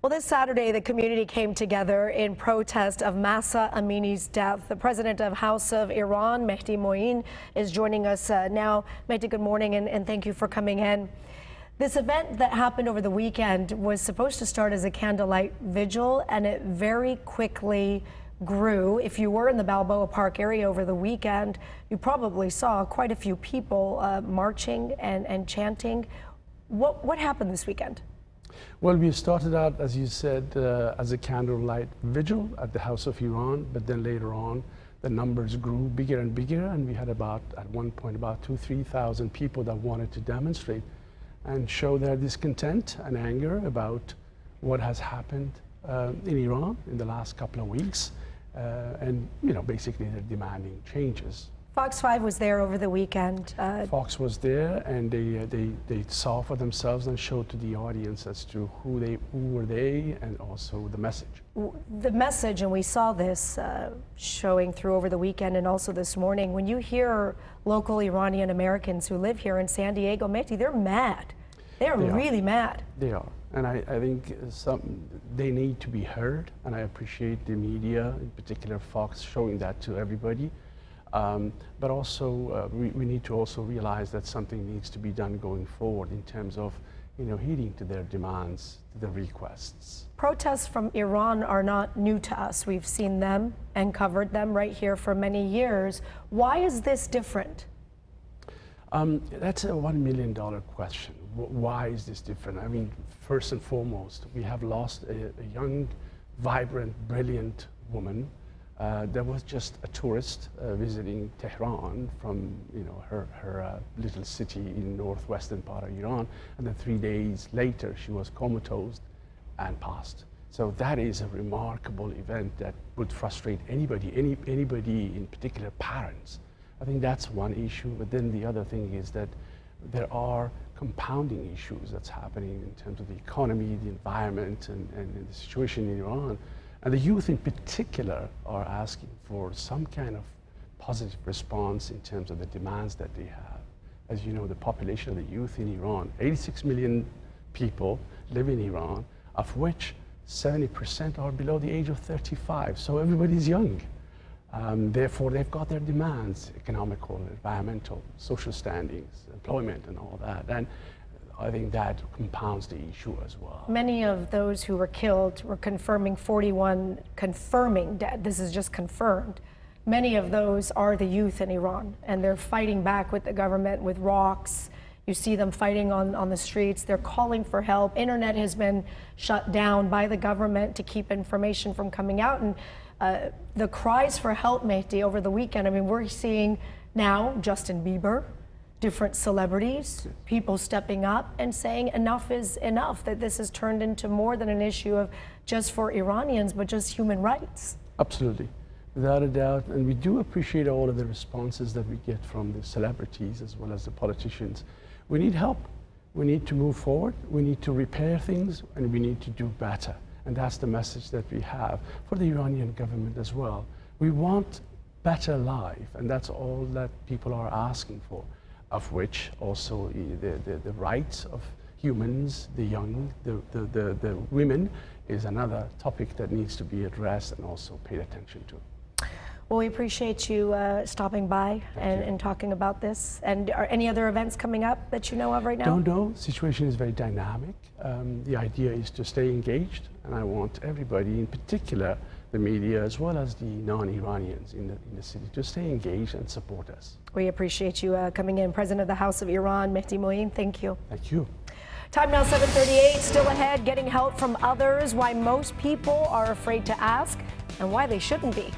Well, this Saturday, the community came together in protest of Mahsa Amini's death. The president of House of Iran, Mehdi Moin, is joining us now. Mehdi, good morning, and thank you for coming in. This event that happened over the weekend was supposed to start as a candlelight vigil, and it very quickly grew. If you were in the Balboa Park area over the weekend, you probably saw quite a few people marching and chanting. What happened this weekend? Well, we started out, as you said, as a candlelight vigil at the House of Iran, but then later on, the numbers grew bigger and bigger, and we had at one point, about 2,000–3,000 people that wanted to demonstrate and show their discontent and anger about what has happened in Iran in the last couple of weeks, and basically they're demanding changes. Fox 5 was there over the weekend. Fox was there, and they saw for themselves and showed to the audience as to who were they, and also the message. The message, and we saw this showing through over the weekend and also this morning. When you hear local Iranian Americans who live here in San Diego, Mehdi, they're mad. They're really mad. They are, and I think they need to be heard, and I appreciate the media, in particular Fox, showing that to everybody. But also, we need to also realize that something needs to be done going forward in terms of, heeding to their demands, to their requests. Protests from Iran are not new to us. We've seen them and covered them right here for many years. Why is this different? That's a $1 million question. Why is this different? I mean, first and foremost, we have lost a young, vibrant, brilliant woman. There was just a tourist visiting Tehran from her little city in northwestern part of Iran, and then 3 days later she was comatose and passed. So that is a remarkable event that would frustrate anybody, in particular parents. I think that's one issue, but then the other thing is that there are compounding issues that's happening in terms of the economy, the environment, and the situation in Iran. And the youth in particular are asking for some kind of positive response in terms of the demands that they have. As you know, the population of the youth in Iran, 86 million people live in Iran, of which 70% are below the age of 35. So everybody's young. Therefore, they've got their demands: economical, environmental, social standings, employment, and all that. And I think that compounds the issue as well. Many of those who were killed were confirming dead. This is just confirmed. Many of those are the youth in Iran, and they're fighting back with the government with rocks. You see them fighting on the streets. They're calling for help. Internet has been shut down by the government to keep information from coming out. And the cries for help, Mehdi, over the weekend, I mean, we're seeing now Justin Bieber, different celebrities, people stepping up and saying enough is enough, that this has turned into more than an issue of just for Iranians, but just human rights. Absolutely, without a doubt. And we do appreciate all of the responses that we get from the celebrities as well as the politicians. We need help. We need to move forward. We need to repair things, and we need to do better. And that's the message that we have for the Iranian government as well. We want better life, and that's all that people are asking for, of which also the rights of humans, the young, the women, is another topic that needs to be addressed and also paid attention to. Well, we appreciate you stopping by and talking about this. And are any other events coming up that you know of right now? Don't know. The situation is very dynamic. The idea is to stay engaged, and I want everybody, in particular the media as well as the non-Iranians in the city, to stay engaged and support us. We appreciate you coming in. President of the House of Iran, Mehdi Moin, thank you. Thank you. Time now 7:38, still ahead, getting help from others, why most people are afraid to ask, and why they shouldn't be.